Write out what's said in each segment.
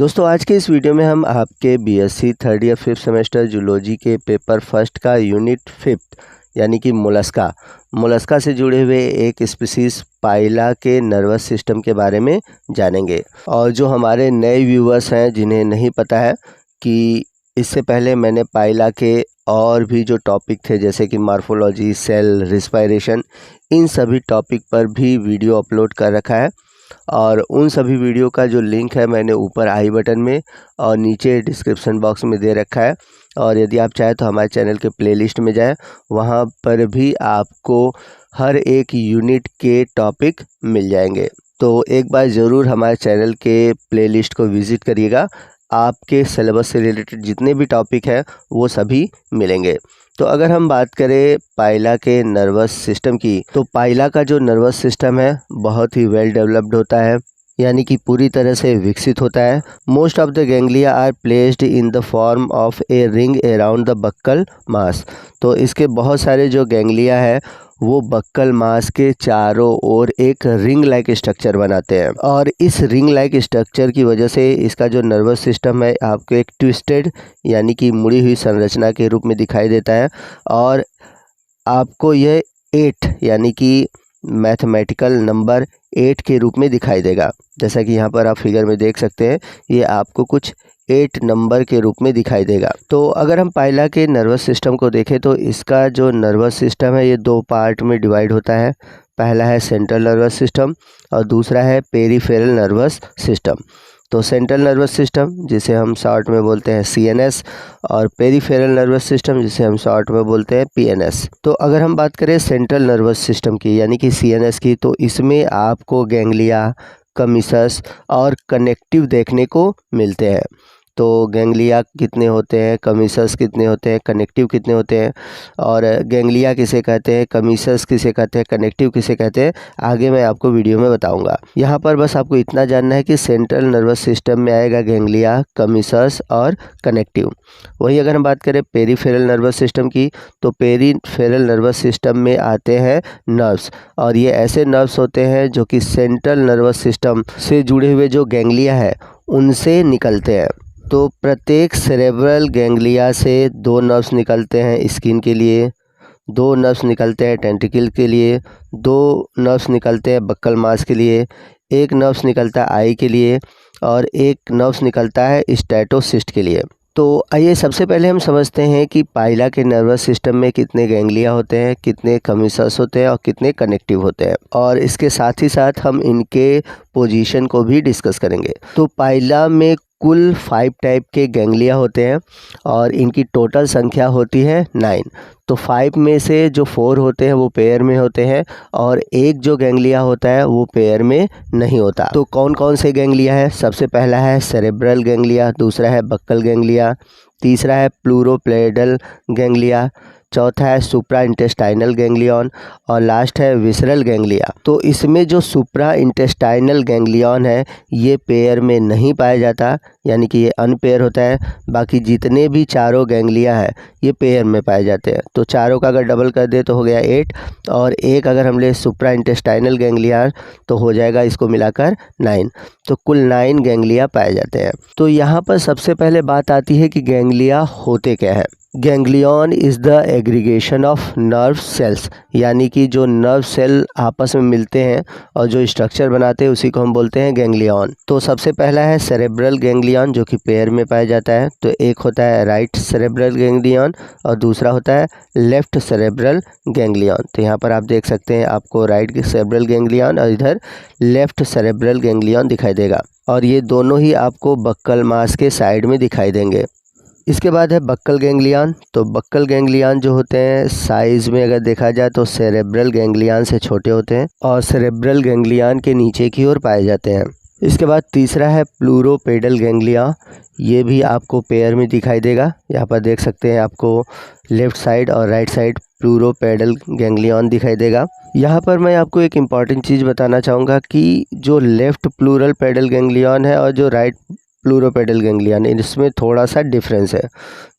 दोस्तों आज के इस वीडियो में हम आपके BSc third year fifth semester zoology के पेपर फर्स्ट का यूनिट फिफ्थ यानी कि मोलस्का से जुड़े हुए एक स्पीसीज पाइला के नर्वस सिस्टम के बारे में जानेंगे। और जो हमारे नए व्यूअर्स हैं जिन्हें नहीं पता है कि इससे पहले मैंने पाइला के और भी जो टॉपिक थे जैसे कि मार्फोलॉजी, सेल, रिस्पायरेशन, इन सभी टॉपिक पर भी वीडियो अपलोड कर रखा है और उन सभी वीडियो का जो लिंक है मैंने ऊपर आई बटन में और नीचे डिस्क्रिप्शन बॉक्स में दे रखा है। और यदि आप चाहें तो हमारे चैनल के प्लेलिस्ट में जाएं, वहां पर भी आपको हर एक यूनिट के टॉपिक मिल जाएंगे। तो एक बार ज़रूर हमारे चैनल के प्लेलिस्ट को विज़िट करिएगा, आपके सिलेबस से रिलेटेड जितने भी टॉपिक हैं वो सभी मिलेंगे। तो अगर हम बात करें पाइला के नर्वस सिस्टम की, तो पाइला का जो नर्वस सिस्टम है बहुत ही वेल डेवलप्ड होता है, यानी कि पूरी तरह से विकसित होता है। Most of the ganglia are placed in the form of a ring around the buccal mass. तो इसके बहुत सारे जो गैंग्लिया है वो बक्कल मास के चारों ओर एक रिंग लाइक स्ट्रक्चर बनाते हैं और इस रिंग लाइक स्ट्रक्चर की वजह से इसका जो नर्वस सिस्टम है आपको एक ट्विस्टेड यानी कि मुड़ी हुई संरचना के रूप में दिखाई देता है। और आपको यह 8 यानी कि मैथमेटिकल नंबर 8 के रूप में दिखाई देगा। जैसा कि यहाँ पर आप फिगर में देख सकते हैं, ये आपको कुछ 8 नंबर के रूप में दिखाई देगा। तो अगर हम पाइला के नर्वस सिस्टम को देखें तो इसका जो नर्वस सिस्टम है ये 2 पार्ट में डिवाइड होता है। पहला है सेंट्रल नर्वस सिस्टम और दूसरा है पेरिफेरल नर्वस सिस्टम। तो सेंट्रल नर्वस सिस्टम जिसे हम शॉर्ट में बोलते हैं सीएनएस और पेरिफेरल नर्वस सिस्टम जिसे हम शॉर्ट में बोलते हैं पीएनएस। तो अगर हम बात करें सेंट्रल नर्वस सिस्टम की यानी कि सीएनएस की, तो इसमें आपको गैंग्लिया, कमीसस और कनेक्टिव देखने को मिलते हैं। तो गैंग्लिया कितने होते हैं, कमीसस कितने होते हैं, कनेक्टिव कितने होते हैं और गैंग्लिया किसे कहते हैं, कमीसस किसे कहते हैं, कनेक्टिव किसे कहते हैं, आगे मैं आपको वीडियो में बताऊंगा। यहाँ पर बस आपको इतना जानना है कि सेंट्रल नर्वस सिस्टम में आएगा गैंग्लिया, कमीसस और कनेक्टिव। वही अगर हम बात करें पेरिफेरल नर्वस सिस्टम की, तो पेरिफेरल नर्वस सिस्टम में आते हैं नर्व्स और ये ऐसे नर्व्स होते हैं जो कि सेंट्रल नर्वस सिस्टम से जुड़े हुए जो गैंग्लिया है उनसे निकलते हैं। तो प्रत्येक सेरेब्रल गैंग्लिया से 2 नर्व्स निकलते हैं स्किन के लिए, 2 नर्व्स निकलते हैं टेंटिकल के लिए, 2 नर्व्स निकलते हैं बक्कल मास के लिए, 1 नर्व्स निकलता है आई के लिए और 1 नर्व्स निकलता है स्टैटोसिस्ट के लिए। तो आइए सबसे पहले हम समझते हैं कि पाइला के नर्वस सिस्टम में कितने गैंग्लिया होते हैं, कितने कमीसस होते हैं और कितने कनेक्टिव होते हैं, और इसके साथ ही साथ हम इनके पोजीशन को भी डिस्कस करेंगे। तो पाइला में कुल 5 टाइप के गैंग्लिया होते हैं और इनकी टोटल संख्या होती है 9। तो 5 में से जो 4 होते हैं वो पेयर में होते हैं और एक जो गैंग्लिया होता है वो पेयर में नहीं होता। तो कौन कौन से गैंग्लिया है? सबसे पहला है सेरेब्रल गैंग्लिया, दूसरा है बक्कल गैंग्लिया, तीसरा है प्लूरोपेडल गैंग्लिया, चौथा है सुप्रा इंटेस्टाइनल गैंग्लियन और लास्ट है विसरल गैंग्लिया। तो इसमें जो सुप्रा इंटेस्टाइनल गैंग्लियन है ये पेयर में नहीं पाया जाता, यानी कि ये अनपेयर होता है। बाकी जितने भी चारों गैंग्लिया है ये पेयर में पाए जाते हैं। तो चारों का अगर डबल कर दे तो हो गया 8 और एक अगर हम ले सुप्रा इंटेस्टाइनल गैंग्लिया तो हो जाएगा इसको मिलाकर 9। तो कुल 9 गैंग्लिया पाए जाते हैं। तो यहाँ पर सबसे पहले बात आती है कि गैंग्लिया होते क्या है। Ganglion is the aggregation of nerve cells, यानी कि जो नर्व सेल आपस में मिलते हैं और जो स्ट्रक्चर बनाते हैं उसी को हम बोलते हैं गैंग्लियन। तो सबसे पहला है सेरेब्रल गैंग्लियन जो कि पेयर में पाया जाता है। तो एक होता है राइट सेरेब्रल गैंग्लियन और दूसरा होता है लेफ्ट सेरेब्रल गैंग्लियन। तो यहाँ पर आप देख सकते हैं आपको राइट सेरेब्रल गैंग्लियन और इधर लेफ्ट सेरेब्रल गैंग्लियन दिखाई देगा और ये दोनों ही आपको बक्कल मास के साइड में दिखाई देंगे। इसके बाद है बक्कल गैंग्लियन। तो बक्कल गैंग्लियन जो होते हैं साइज में अगर देखा जाए तो सेरेब्रल गैंग्लियन से छोटे होते हैं और सेरेब्रल गैंग्लियन के नीचे की ओर पाए जाते हैं। इसके बाद तीसरा है प्लूरोपेडल गैंग्लिया, ये भी आपको पेयर में दिखाई देगा। यहाँ पर देख सकते हैं आपको लेफ्ट साइड और राइट साइड प्लूरोपेडल गैंग्लियन दिखाई देगा। यहाँ पर मैं आपको एक इम्पॉर्टेंट चीज़ बताना चाहूँगा कि जो लेफ्ट प्लूरल पेडल गैंग्लियन है और जो राइट प्लूरोपेडल गैंग्लियन, इसमें थोड़ा सा डिफरेंस है।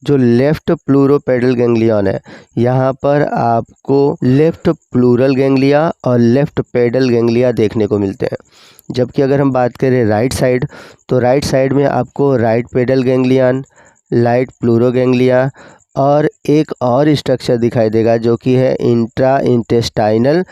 जो लेफ़्ट प्लूरोपेडल गैंग्लियन है, यहाँ पर आपको लेफ़्ट प्लूरल गैंग्लिया और लेफ़्ट पेडल गैंग्लिया देखने को मिलते हैं। जबकि अगर हम बात करें राइट साइड, तो राइट साइड में आपको right pedal ganglion, right pleuro ganglia और एक और स्ट्रक्चर दिखाई देगा जो कि है इंट्रा इंटेस्टाइनल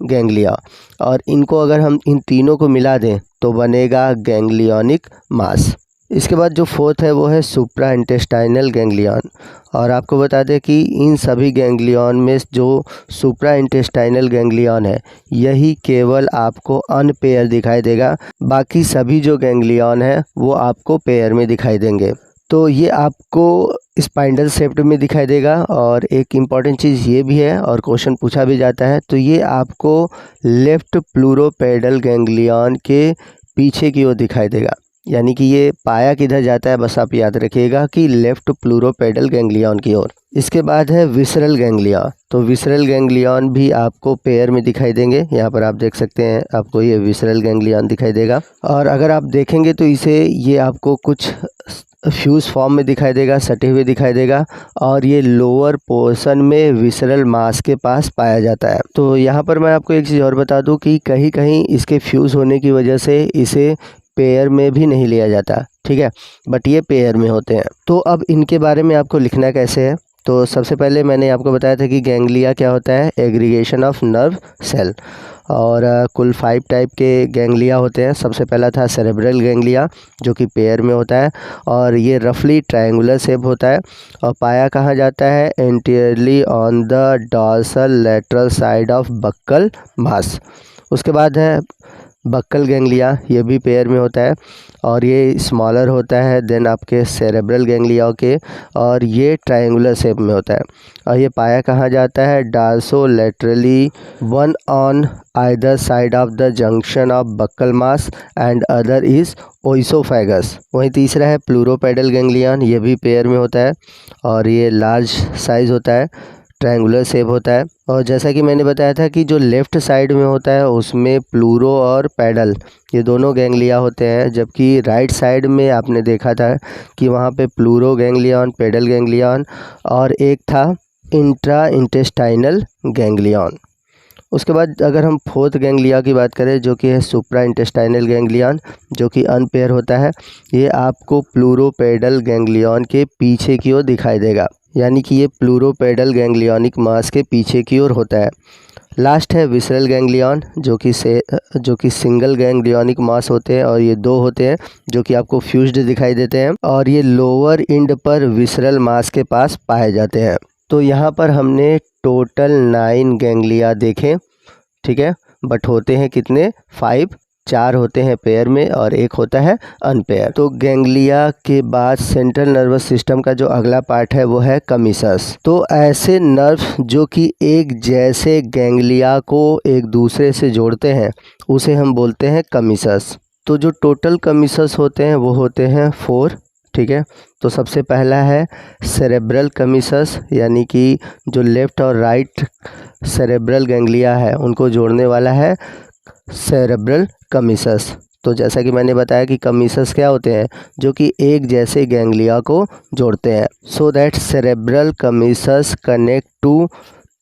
गैंग्लिया। और इनको अगर हम इन तीनों को मिला दें तो बनेगा गैंग्लियोनिक मास। इसके बाद जो फोर्थ है वो है सुप्रा इंटेस्टाइनल गैंग्लियन। और आपको बता दें कि इन सभी गैंग्लियन में जो सुप्रा इंटेस्टाइनल गैंग्लियन है, यही केवल आपको अनपेयर दिखाई देगा। बाकी सभी जो गैंग्लियन है वो आपको पेयर में दिखाई देंगे। तो ये आपको स्पाइंडल शेप्ड में दिखाई देगा। और एक इम्पॉर्टेंट चीज़ ये भी है और क्वेश्चन पूछा भी जाता है, तो ये आपको लेफ़्ट प्लूरोपेडल गैंग्लियन के पीछे की ओर दिखाई देगा। यानी कि ये पाया किधर जाता है, बस आप याद रखिएगा कि लेफ़्ट प्लूरोपेडल गैंग्लियन की ओर। इसके बाद है विसरल गैंग्लिया। तो विसरल गैंग्लियन भी आपको पेयर में दिखाई देंगे। यहाँ पर आप देख सकते हैं, आपको ये विसरल गैंग्लियन दिखाई देगा। और अगर आप देखेंगे तो ये आपको कुछ फ्यूज फॉर्म में दिखाई देगा, सटे हुए दिखाई देगा। और ये लोअर पोर्शन में विसरल मास के पास पाया जाता है। तो यहाँ पर मैं आपको एक चीज़ और बता दूँ कि कहीं कहीं इसके फ्यूज़ होने की वजह से इसे पेयर में भी नहीं लिया जाता, ठीक है, बट ये पेयर में होते हैं। तो अब इनके बारे में आपको लिखना कैसे है, तो सबसे पहले मैंने आपको बताया था कि गैंग्लिया क्या होता है, एग्रीगेशन ऑफ नर्व सेल। और कुल 5 टाइप के गैंग्लिया होते हैं। सबसे पहला था सेरेब्रल गैंग्लिया जो कि पेयर में होता है और ये रफली ट्रायंगुलर शेप होता है और पाया कहाँ जाता है, anteriorly on the dorsal lateral side of buccal mass. उसके बाद है बक्कल गैंग्लिया, ये भी पेयर में होता है और ये स्मॉलर होता है देन आपके सेरेब्रल गैंग्लिया के, और ये ट्रायंगुलर शेप में होता है। और ये पाया कहाँ जाता है, dorsolaterally, one on either side of the junction of buccal mass and other is oesophagus. वहीं तीसरा है प्लूरोपेडल गैंग्लियन, ये भी पेयर में होता है और ये लार्ज साइज होता है, ट्रायंगुलर शेप होता है। और जैसा कि मैंने बताया था कि जो लेफ़्ट साइड में होता है उसमें प्लूरो और पेडल ये दोनों गैंग्लिया होते हैं, जबकि राइट साइड में आपने देखा था कि वहाँ पे प्लूरो गैंग्लियन, पेडल गैंग्लियन और एक था इंट्रा इंटेस्टाइनल गैंग्लियन। उसके बाद अगर हम फोर्थ गैंग्लिया की बात करें जो कि है सुप्रा इंटेस्टाइनल गैंग्लियन जो कि अनपेयर होता है, ये आपको प्लूरोपेडल गैंग्लियन के पीछे की ओर दिखाई देगा। यानी कि ये प्लूरोपेडल गैंग्लियोनिक मास के पीछे की ओर होता है। लास्ट है विसरल गैंग्लियन जो कि सिंगल गैंग्लियोनिक मास होते हैं और ये 2 होते हैं जो कि आपको फ्यूज्ड दिखाई देते हैं और ये लोअर इंड पर विसरल मास के पास पाए जाते हैं। तो यहाँ पर हमने टोटल 9 गैंग्लिया देखे, ठीक है, बट होते हैं कितने, 5। 4 होते हैं पेयर में और 1 होता है अनपेयर। तो गैंग्लिया के बाद सेंट्रल नर्वस सिस्टम का जो अगला पार्ट है वो है कमीसस। तो ऐसे नर्व जो कि एक जैसे गैंग्लिया को एक दूसरे से जोड़ते हैं उसे हम बोलते हैं कमीसस। तो जो टोटल कमीसस होते हैं वो होते हैं 4, ठीक है। तो सबसे पहला है सेरेब्रल कमीसस, यानी कि जो लेफ़्ट और राइट सेरेब्रल गैंग्लिया है उनको जोड़ने वाला है सेरेब्रल कमीसस। तो जैसा कि मैंने बताया कि कमीसस क्या होते हैं, जो कि एक जैसे गैंग्लिया को जोड़ते हैं। So that cerebral commissures connect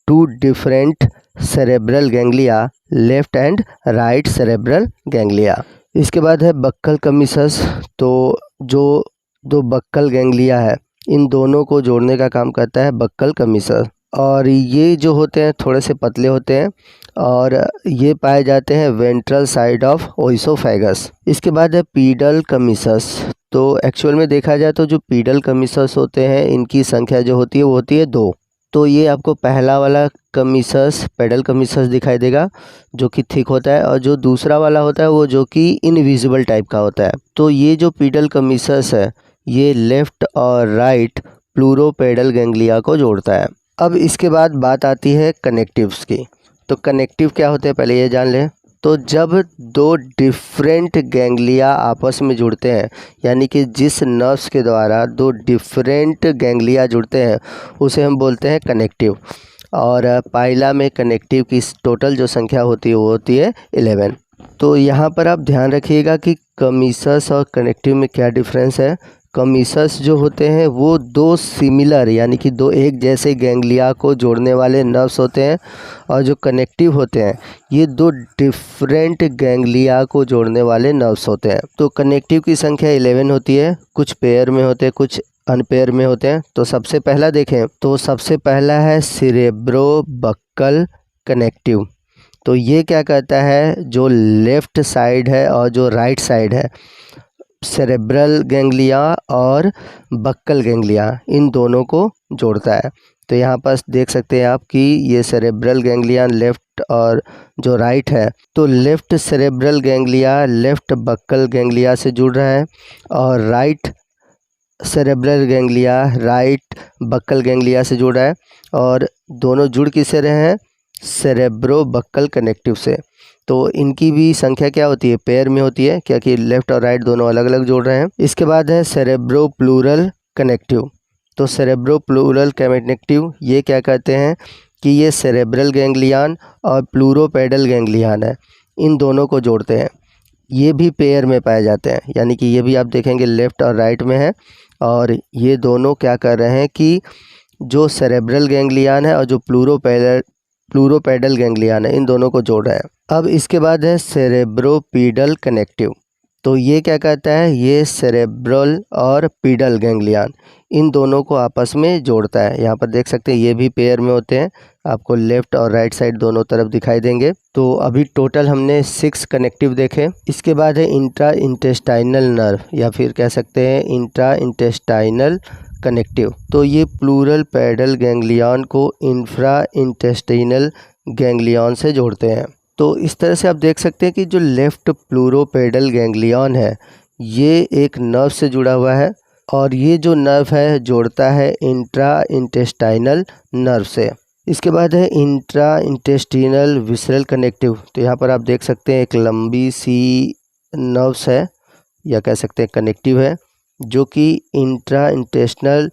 to different cerebral ganglia, left and right cerebral ganglia. इसके बाद है बक्कल कमीसस। तो जो 2 बक्कल गैंग्लिया है इन दोनों को जोड़ने का काम करता है बक्कल कमीसस, और ये जो होते हैं थोड़े से पतले होते हैं और ये पाए जाते हैं वेंट्रल साइड ऑफ ओइसोफेगस। इसके बाद है पीडल कमीसस। तो एक्चुअल में देखा जाए तो जो पीडल कमीसस होते हैं इनकी संख्या जो होती है वो होती है 2। तो ये आपको पहला वाला कमीसस पेडल कमीसस दिखाई देगा जो कि थिक होता है, और जो दूसरा वाला होता है वो जो कि इनविजिबल टाइप का होता है। तो ये जो पीडल कमीसस है ये लेफ़्ट और राइट प्लूरोपेडल गैंग्लिया को जोड़ता है। अब इसके बाद बात आती है कनेक्टिव्स की। तो कनेक्टिव क्या होते हैं पहले ये जान लें। तो जब 2 डिफरेंट गैंग्लिया आपस में जुड़ते हैं, यानी कि जिस नर्व्स के द्वारा 2 डिफरेंट गैंग्लिया जुड़ते हैं उसे हम बोलते हैं कनेक्टिव। और पाइला में कनेक्टिव की टोटल जो संख्या होती है वो होती है 11। तो यहाँ पर आप ध्यान रखिएगा कि कमीसस और कनेक्टिव में क्या डिफरेंस है। कमीसस जो होते हैं वो दो सिमिलर यानी कि दो एक जैसे गैंग्लिया को जोड़ने वाले नर्व्स होते हैं, और जो कनेक्टिव होते हैं ये दो डिफरेंट गैंग्लिया को जोड़ने वाले नर्व्स होते हैं। तो कनेक्टिव की संख्या 11 होती है, कुछ पेयर में होते हैं कुछ अनपेयर में होते हैं। तो सबसे पहला देखें तो सबसे पहला है सेरेब्रोबक्कल कनेक्टिव। तो ये क्या कहता है, जो लेफ़्ट साइड है और जो राइट साइड है, सेरेब्रल गैंग्लिया और बक्कल गैंग्लिया, इन दोनों को जोड़ता है। तो यहाँ पर देख सकते हैं आप कि ये सेरेब्रल गैंग्लिया लेफ़्ट और जो राइट है, तो left cerebral ganglia left buccal ganglia से जुड़ रहा है, और right cerebral ganglia right buccal ganglia से जुड़ रहा है, और दोनों जुड़ किससे रहे हैं, सेरेब्रोबक्कल कनेक्टिव से। तो इनकी भी संख्या क्या होती है, पेयर में होती है, क्योंकि लेफ़्ट और राइट दोनों अलग अलग जोड़ रहे हैं। इसके बाद है सेरेब्रोप्लूरल कनेक्टिव। तो सेरेब्रोप्लूरल कनेक्टिव ये क्या कहते हैं कि ये सेरेब्रल गैंग्लियन और प्लूरोपेडल गैंग्लियन है, इन दोनों को जोड़ते हैं। ये भी पेयर में पाए जाते हैं, यानी कि ये भी आप देखेंगे लेफ़्ट और राइट में है, और ये दोनों क्या कर रहे हैं कि जो सेरेब्रल गैंग्लियन है और जो प्लूरोपेडल गैंग्लियन है, इन दोनों को जोड़ रहा है। अब इसके बाद है सेरेब्रोपीडल कनेक्टिव। तो ये क्या कहता है, ये सेरेब्रल और पीडल गैंग्लियन, इन दोनों को आपस में जोड़ता है। यहाँ पर देख सकते हैं ये भी पेयर में होते हैं, आपको लेफ़्ट और राइट साइड दोनों तरफ दिखाई देंगे। तो अभी टोटल हमने 6 कनेक्टिव देखे। इसके बाद है इंट्रा इंटेस्टाइनल नर्व, या फिर कह सकते हैं इंट्रा इंटेस्टाइनल कनेक्टिव। तो ये प्लूरल पैडल गैंग्लियन को इंफ्रा इंटेस्टाइनल गैंग्लियन से जोड़ते हैं। तो इस तरह से आप देख सकते हैं कि जो लेफ़्ट प्लूरोपेडल गैंग्लियन है ये एक नर्व से जुड़ा हुआ है, और ये जो नर्व है जोड़ता है इंट्रा इंटेस्टाइनल नर्व से। इसके बाद है इंट्रा इंटेस्टिनल विसरल कनेक्टिव। तो यहाँ पर आप देख सकते हैं एक लंबी सी नर्व्स है, या कह सकते हैं कनेक्टिव है, जो कि इंट्रा इंटेस्टिनल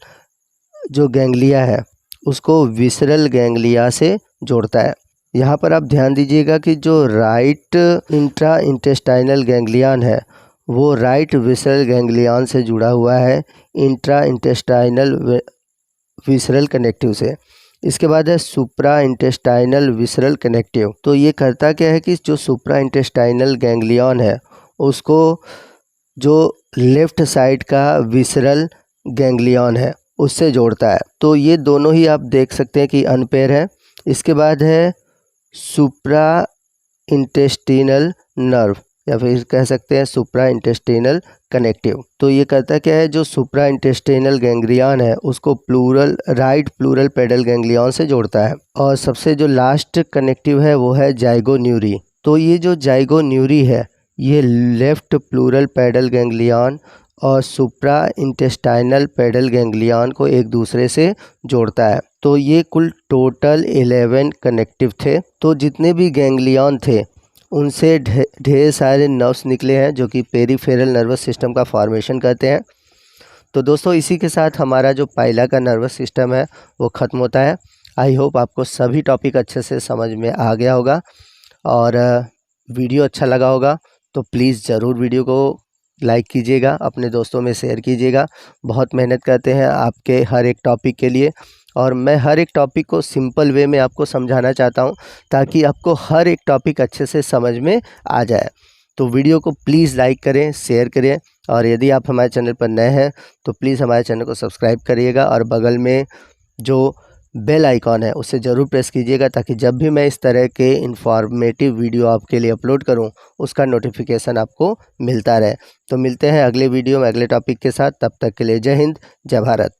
जो गैंग्लिया है उसको विसरल गैंग्लिया से जोड़ता है। यहाँ पर आप ध्यान दीजिएगा कि जो राइट इंट्रा इंटेस्टाइनल गैंग्लियन है वो राइट विसरल गैंग्लियन से जुड़ा हुआ है इंट्रा इंटेस्टाइनल विसरल कनेक्टिव से। इसके बाद है सुप्रा इंटेस्टाइनल विसरल कनेक्टिव। तो ये करता क्या है कि जो सुप्रा इंटेस्टाइनल गैंग्लियन है उसको जो लेफ़्ट साइड का विसरल गैंग्लियन है उससे जोड़ता है। तो ये दोनों ही आप देख सकते हैं कि अनपेयर है। इसके बाद है सुप्रा इंटेस्टिनल नर्व, या फिर कह सकते हैं सुप्रा इंटेस्टिनल कनेक्टिव। तो ये करता क्या है, जो सुप्रा इंटेस्टिनल गैंग्लियन है उसको राइट प्लूरल पेडल गैंग्लियन से जोड़ता है। और सबसे जो लास्ट कनेक्टिव है वो है जाइगोन्यूरी। तो ये जो जाइगोन्यूरी है ये लेफ़्ट प्लूरल पेडल गैंग्लियन और सुप्रा इंटेस्टाइनल पेडल गैंग्लियन को एक दूसरे से जोड़ता है। तो ये कुल टोटल 11 कनेक्टिव थे। तो जितने भी गैंग्लियन थे उनसे ढेर सारे नर्व्स निकले हैं जो कि पेरिफेरल नर्वस सिस्टम का फॉर्मेशन करते हैं। तो दोस्तों इसी के साथ हमारा जो पाइला का नर्वस सिस्टम है वो ख़त्म होता है। आई होप आपको सभी टॉपिक अच्छे से समझ में आ गया होगा, और वीडियो अच्छा लगा होगा तो प्लीज़ ज़रूर वीडियो को लाइक कीजिएगा, अपने दोस्तों में शेयर कीजिएगा। बहुत मेहनत करते हैं आपके हर एक टॉपिक के लिए, और मैं हर एक टॉपिक को सिंपल वे में आपको समझाना चाहता हूं ताकि आपको हर एक टॉपिक अच्छे से समझ में आ जाए। तो वीडियो को प्लीज़ लाइक करें, शेयर करें, और यदि आप हमारे चैनल पर नए हैं तो प्लीज़ हमारे चैनल को सब्सक्राइब करिएगा, और बगल में जो बेल आइकॉन है उसे ज़रूर प्रेस कीजिएगा ताकि जब भी मैं इस तरह के इन्फॉर्मेटिव वीडियो आपके लिए अपलोड करूं उसका नोटिफिकेशन आपको मिलता रहे। तो मिलते हैं अगले वीडियो में अगले टॉपिक के साथ, तब तक के लिए जय हिंद, जय भारत।